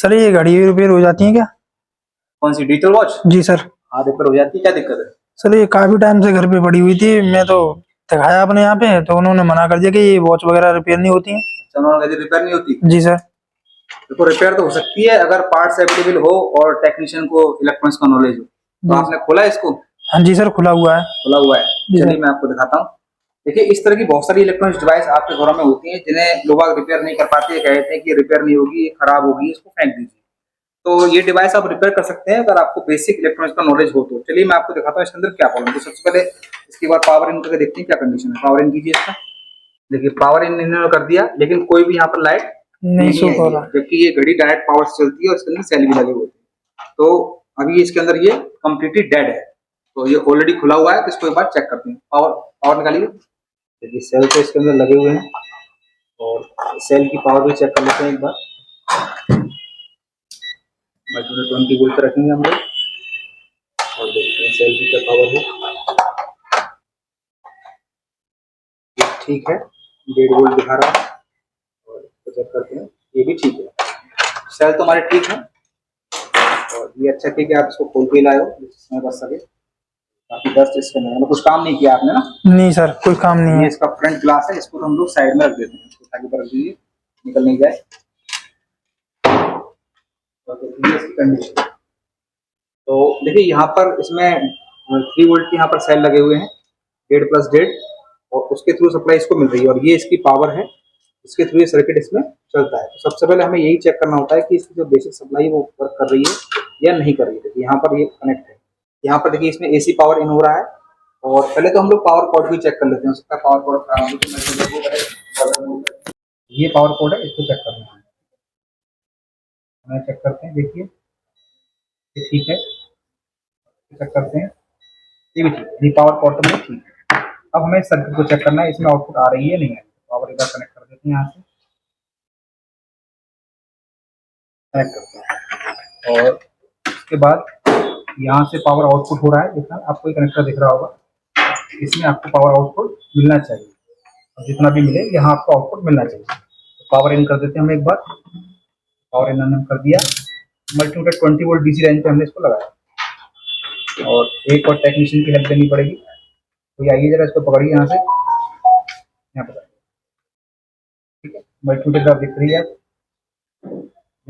Sir ये घड़ी repair हो जाती है क्या? कौन सी डिजिटल वॉच? जी सर। हाँ रिपेयर हो जाती है, क्या दिक्कत है? सर ये काफी टाइम से घर पे पड़ी हुई थी, मैं तो दिखाया अपने यहाँ पे तो उन्होंने मना कर दिया कि ये वॉच वगैरह रिपेयर नहीं होती है। रिपेयर नहीं होती? जी सर। देखो रिपेयर तो हो सकती है अगर पार्ट्स अवेलेबल हो और टेक्नीशियन को इलेक्ट्रॉनिक्स का नॉलेज हो। तो आपने खोला है इसको? हाँ जी सर, खुला हुआ है। खुला हुआ है, जी चलिए सर। मैं आपको दिखाता हूँ। देखिए इस तरह की बहुत सारी इलेक्ट्रॉनिक्स डिवाइस आपके घरों में होती हैं जिन्हें लोग रिपेयर नहीं कर पाते, कहते हैं कि रिपेयर नहीं होगी, ये खराब होगी, इसको फेंक दीजिए। तो ये डिवाइस आप रिपेयर कर सकते हैं अगर आपको बेसिक इलेक्ट्रॉनिक्स का नॉलेज हो तो। चलिए मैं आपको दिखाता हूँ इसके अंदर क्या प्रॉब्लम है। तो सबसे पहले इसके बाद पावर इन करके देखते हैं क्या कंडीशन है। पावर इन कीजिए इसका। देखिए पावर इन इन्होंने कर दिया लेकिन कोई भी यहाँ पर लाइट नहीं शो कर रहा। जबकि ये घड़ी डायरेक्ट पावर से चलती है और इसके अंदर सेल भी लगे हुए हैं। तो अभी इसके अंदर ये कम्प्लीटली डेड है, तो ये ऑलरेडी खुला हुआ है। तो इसको एक बार चेक करते हैं। पावर पावर निकालिए। देखिए सेल तो इसके अंदर लगे हुए हैं और सेल की पावर भी चेक कर लेते हैं एक बार। मल्टीमीटर 20 वोल्ट पे रखेंगे हम लोग और देखते हैं सेल की क्या पावर है। ये ठीक है, 1.5 वोल्ट दिखा रहा है और इसको चेक करते हैं, ये भी ठीक है। सेल तो हमारे ठीक है और ये अच्छा ठीक है। आप इसको खोल के लाए हो जिसमें बच सके। काफी डस्ट इसके अंदर, मतलब कुछ काम नहीं किया आपने ना? नहीं सर, कोई काम नहीं है। ये इसका फ्रंट ग्लास है, इसको हम लोग साइड में रख देते हैं ताकि पर रख दीजिए, निकल नहीं जाए। तो इसकी कंडीशन तो देखिए यहाँ पर इसमें 3 वोल्ट के यहाँ पर सेल लगे हुए हैं, 1.5+1.5 और उसके थ्रू सप्लाई इसको मिल रही है और ये इसकी पावर है, इसके थ्रू ये सर्किट इसमें चलता है। तो सबसे पहले हमें यही चेक करना होता है कि इसकी जो बेसिक सप्लाई वो वर्क कर रही है या नहीं कर रही है। यहाँ पर ये कनेक्ट है, यहाँ पर देखिए इसमें AC पावर इन हो रहा है और पहले तो हम लोग पावर कोड भी चेक कर लेते हैं। उसका पावर कोड ये पावर कोड है, इसको चेक करना है। हमें चेक करते हैं, देखिए ये ठीक है, चेक करते हैं ये भी ठीक है, ये पावर कोड तो ठीक है। अब हमें सर्किट को चेक करना है, इसमें आउटपुट आ रही है नहीं है। पावर इधर कनेक्ट कर देते हैं, यहाँ से कनेक्ट करते हैं और उसके बाद यहाँ से पावर आउटपुट हो रहा है। देखना आपको एक कनेक्टर दिख रहा होगा, इसमें आपको पावर आउटपुट मिलना चाहिए और जितना भी मिले यहाँ आपको आउटपुट मिलना चाहिए। तो पावर इन कर देते हैं हम एक बार। पावर इन हमने कर दिया। मल्टीमीटर 20 वोल्ट DC रेंज पे हमने इसको लगाया और एक और टेक्नीशियन की हेल्प लेनी पड़ेगी। तो ये आइए जरा, इसको पकड़िए यहाँ से, यहाँ पर ठीक है। मल्टीमीटर दिख रही है,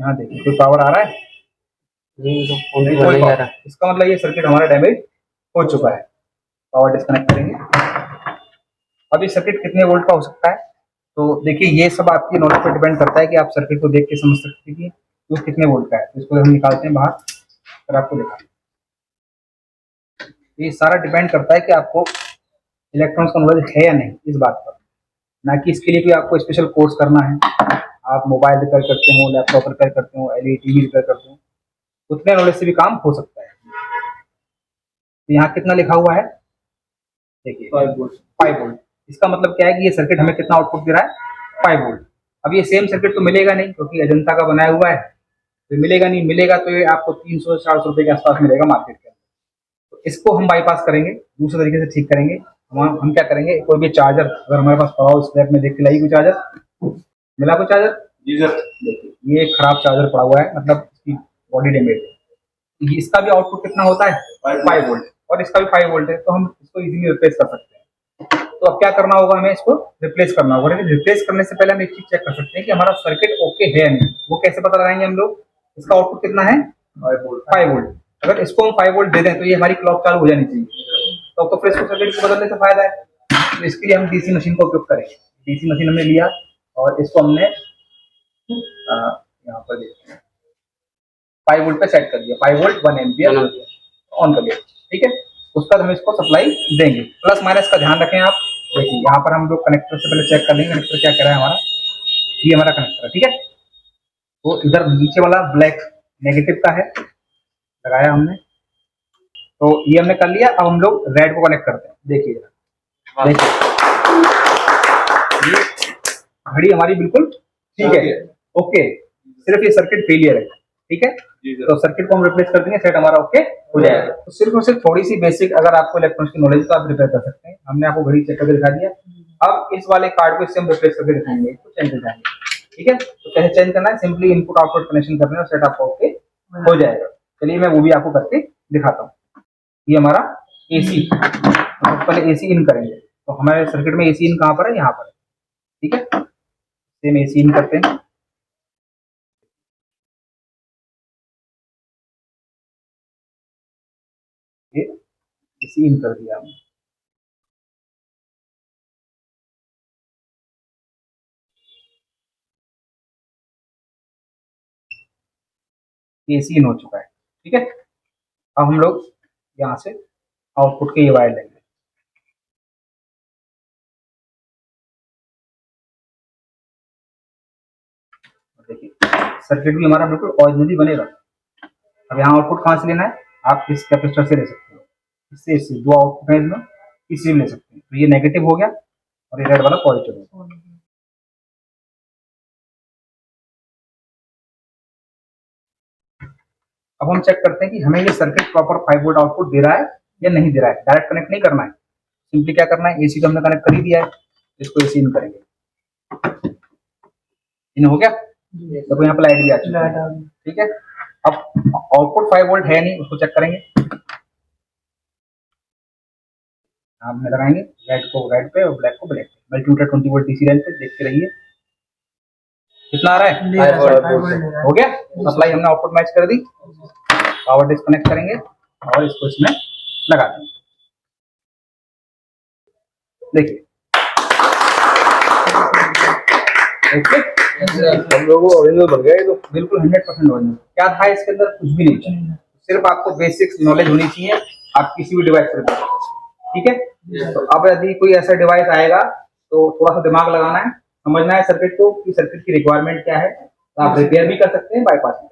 यहाँ देखिए कोई पावर आ रहा है? इसका मतलब ये सर्किट हमारा डैमेज हो चुका है। पावर डिस्कनेक्ट करेंगे। अब ये सर्किट कितने वोल्ट का हो सकता है? तो देखिए ये सब आपकी नॉलेज पर डिपेंड करता है कि आप सर्किट को देख के समझ सकते हैं कि वो कितने वोल्ट का है। तो इसको हम निकालते हैं बाहर और आपको दिखाते हैं। ये सारा डिपेंड करता है कि आपको इलेक्ट्रॉनिक्स का नॉलेज है या नहीं, इस बात पर, ना कि इसके लिए कोई आपको स्पेशल कोर्स करना है। आप मोबाइल रिपेयर करते हो, लैपटॉप रिपेयर करते हो, LED TV रिपेयर करते हो, उतने नॉलेज से भी काम हो सकता है। तो यहाँ कितना लिखा हुआ है देखिए, 5 वोल्ट। इसका मतलब क्या है कि ये सर्किट हमें कितना आउटपुट दे रहा है? 5 वोल्ट। अब ये सेम सर्किट तो मिलेगा नहीं क्योंकि अजंता का बनाया हुआ है, तो मिलेगा नहीं। मिलेगा तो ये आपको 300-400 रुपये के आसपास मिलेगा मार्केट के अंदर। तो इसको हम बाईपास करेंगे, दूसरे तरीके से ठीक करेंगे। हम क्या करेंगे, कोई भी चार्जर अगर हमारे पास पड़ा हो, स्क्रैप में देख के लाइए कोई चार्जर, मिला कोई चार्जर? जी सर। देखिए ये खराब चार्जर पड़ा हुआ है, मतलब इसकी बॉडी डैमेज है। इसका भी आउटपुट कितना होता है? 5 वोल्ट और इसका भी 5 वोल्ट है, तो हम इसको इजीली रिप्लेस कर सकते हैं। तो अब क्या करना होगा, हमें इसको रिप्लेस करना होगा। लेकिन रिप्लेस करने से पहले हम एक चीज चेक कर सकते हैं कि हमारा सर्किट ओके है या नहीं। वो कैसे पता लगाएंगे हम लोग? इसका आउटपुट कितना है? 5 वोल्ट। अगर इसको हम 5 वोल्ट दे दें तो ये हमारी क्लॉक चालू हो जानी चाहिए। तो फिर इसको सर्किट को बदलने से फायदा है। तो इसके लिए हम DC मशीन का उपयोग करेंगे। DC मशीन हमने लिया और इसको हमने यहाँ पर देखते हैं 5 वोल्ट पे सेट कर दिया। 5 वोल्ट 1 एम्पियर ऑन कर दिया, ठीक है। उसका हम इसको सप्लाई देंगे। प्लस माइनस का ध्यान रखें आप। देखिए यहाँ पर हम लोग कनेक्टर से पहले चेक कर लेंगे कनेक्टर क्या कह रहा है हमारा। ये हमारा कनेक्टर है, ठीक है। तो इधर नीचे वाला ब्लैक नेगेटिव का है, लगाया हमने, तो ये हमने कर लिया। अब हम लोग रेड को कनेक्ट करते हैं। देखिए ये घड़ी हमारी बिल्कुल ठीक है, ओके। सिर्फ ये सर्किट फेलियर है, ठीक है। तो सर्किट को हम रिप्लेस कर देंगे, सेट हमारा ओके हो जाएगा। तो सिर्फ और सिर्फ थोड़ी सी बेसिक अगर आपको इलेक्ट्रॉनिक्स की नॉलेज तो आप रिपेयर कर सकते हैं। हमने आपको घड़ी चेक करके दिखा दिया। अब इस वाले कार्ड को इससे हम रिप्लेस करके दिखाएंगे, कुछ एंटर जाएंगे। ठीक है, तो कैसे चेंज करना है, सिंपली इनपुट आउटपुट कनेक्शन करना है, सेट आपका ओके हो जाएगा। चलिए मैं वो भी आपको करके दिखाता हूँ। ये हमारा एसी, पहले एसी इन करेंगे, तो हमारे सर्किट में एसी इन कहाँ पर है, यहाँ पर है, ठीक है। सेम एसी इन करते हैं, ये एसी इन कर दिया हमने। एसी इन हो चुका है, ठीक है। अब हम लोग यहाँ से आउटपुट के ये वायर लेंगे, देखिए सर्किट भी हमारा बिल्कुल ओरिजिनली बनेगा। अब यहाँ आउटपुट कहाँ से लेना है, आप इस कैपेसिटर से ले सकते हो, इससे दो आउटपुट है इसमें, इसी ले सकते हैं। तो ये नेगेटिव हो गया और ये रेड वाला पॉजिटिव हो गया। अब हम चेक करते हैं कि हमें ये सर्किट प्रॉपर 5 वोल्ट आउटपुट दे रहा है या नहीं दे रहा है। डायरेक्ट कनेक्ट नहीं करना है, सिंपली क्या करना है, एसी तो हमने कनेक्ट कर ही दिया है, इसको एसी इन करेंगे। इन हो गया, देखो यहाँ पर लाइट भी आ चुकी है, ठीक है। अब आउटपुट 5 वोल्ट है नहीं, उसको चेक करेंगे। हमने लगाएंगे रेड को रेड पे और ब्लैक को ब्लैक पे, मल्टीमीटर 20 वोल्ट डीसी रेंज पे, देखते रहिए कितना आ रहा है, 5 वोल्ट हो गया। सप्लाई हमने आउटपुट मैच कर दी, पावर डिस्कनेक्ट करेंगे और इसको इसमें लगा देंगे। देखिए ओके, हम लोगों को ओरिजिनल बन गया ये तो, बिल्कुल 100% ओरिजिनल। क्या था इसके अंदर, कुछ भी नहीं चाहिए, सिर्फ आपको बेसिक नॉलेज होनी चाहिए, आप किसी भी डिवाइस पर, ठीक है। तो अब यदि कोई ऐसा डिवाइस आएगा तो थोड़ा सा दिमाग लगाना है, समझना है सर्किट को कि सर्किट की रिक्वायरमेंट क्या है, तो आप रिपेयर भी कर सकते हैं, बाईपास भी।